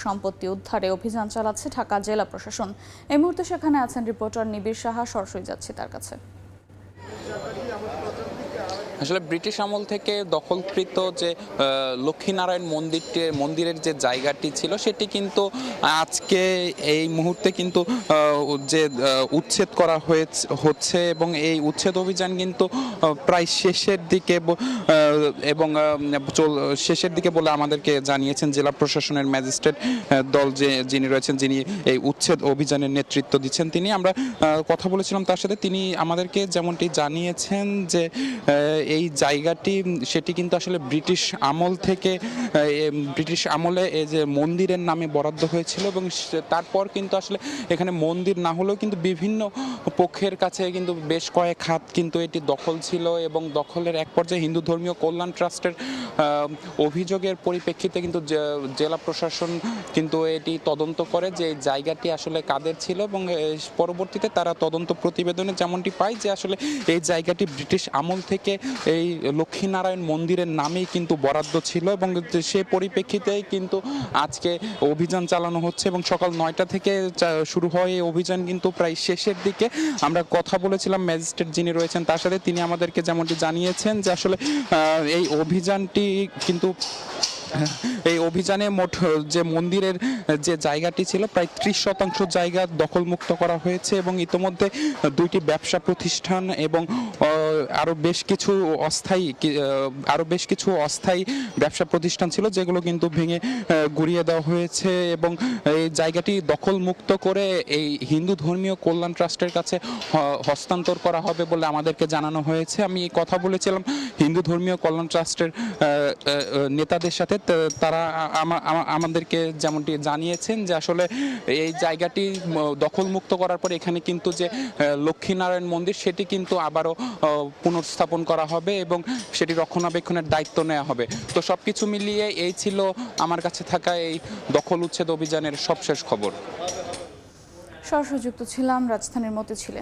সম্পত্তি উদ্ধারে অভিযান চালাচ্ছে ঢাকা জেলা প্রশাসন। এই মুহূর্তে সেখানে আছেন রিপোর্টার নিবিড় সাহা, সরাসরি যাচ্ছি তার কাছে। আসলে ব্রিটিশ আমল থেকে দখলকৃত যে লক্ষ্মীনারায়ণ মন্দিরের যে জায়গাটি ছিল সেটি কিন্তু আজকে এই মুহূর্তে কিন্তু যে উচ্ছেদ করা হচ্ছে এবং এই উচ্ছেদ অভিযান কিন্তু প্রায় শেষের দিকে এবং শেষের দিকে বলে আমাদেরকে জানিয়েছেন জেলা প্রশাসনের ম্যাজিস্ট্রেট দল যিনি রয়েছেন, যিনি এই উচ্ছেদ অভিযানের নেতৃত্ব দিচ্ছেন। আমরা কথা বলেছিলাম তার সাথে, তিনি আমাদেরকে যেমনটি জানিয়েছেন যে এই জায়গাটি সেটি কিন্তু আসলে ব্রিটিশ আমলে এই যে মন্দিরের নামে বরাদ্দ হয়েছিল এবং তারপর কিন্তু আসলে এখানে মন্দির না হলেও কিন্তু বিভিন্ন পক্ষের কাছে কিন্তু বেশ কয়েক হাত কিন্তু এটি দখল ছিল এবং দখলের এক পর্যায়ে হিন্দু ধর্মীয় কল্যাণ ট্রাস্টের অভিযোগের পরিপ্রেক্ষিতে কিন্তু জেলা প্রশাসন কিন্তু এটি তদন্ত করে যে এই জায়গাটি আসলে কাদের ছিল এবং পরবর্তীতে তারা তদন্ত প্রতিবেদনে যেমনটি পায় যে আসলে এই জায়গাটি ব্রিটিশ আমল থেকে এই লক্ষ্মীনারায়ণ মন্দিরের নামেই কিন্তু বরাদ্দ ছিল এবং সেই পরিপ্রেক্ষিতেই কিন্তু আজকে অভিযান চালানো হচ্ছে এবং সকাল 9টা থেকে শুরু হয় এই অভিযান কিন্তু প্রায় শেষের দিকে। আমরা কথা বলেছিলাম ম্যাজিস্ট্রেট যিনি রয়েছেন তার সাথে, তিনি আমাদেরকে যেমনটি জানিয়েছেন যে আসলে এই অভিযানটি কিন্তু এই অভিযানে মোট যে মন্দিরের যে জায়গাটি ছিল প্রায় 30% জায়গা দখলমুক্ত করা হয়েছে এবং ইতোমধ্যে 2টি ব্যবসা প্রতিষ্ঠান এবং আরও বেশ কিছু অস্থায়ী ব্যবসা প্রতিষ্ঠান ছিল যেগুলো কিন্তু ভেঙে গুড়িয়ে দেওয়া হয়েছে এবং এই জায়গাটি দখলমুক্ত করে এই হিন্দু ধর্মীয় কল্যাণ ট্রাস্টের কাছে হস্তান্তর করা হবে বলে আমাদেরকে জানানো হয়েছে। আমি কথা বলেছিলাম হিন্দু ধর্মীয় কল্যাণ ট্রাস্টের নেতাদের সাথে, তারা আমাদেরকে যেমনটি জানিয়েছেন যে আসলে এই জায়গাটি দখলমুক্ত করার পর এখানে কিন্তু যে লক্ষ্মীনারায়ণ মন্দির সেটি কিন্তু আবারও পুনর্স্থাপন করা হবে এবং সেটি রক্ষণাবেক্ষণের দায়িত্ব নেওয়া হবে। তো সবকিছু মিলিয়ে এই ছিল আমার কাছে থাকা এই দখল উচ্ছেদ অভিযানের সবশেষ খবর। সরাসরি যুক্ত ছিলাম রাজধানীর মতিঝিলে।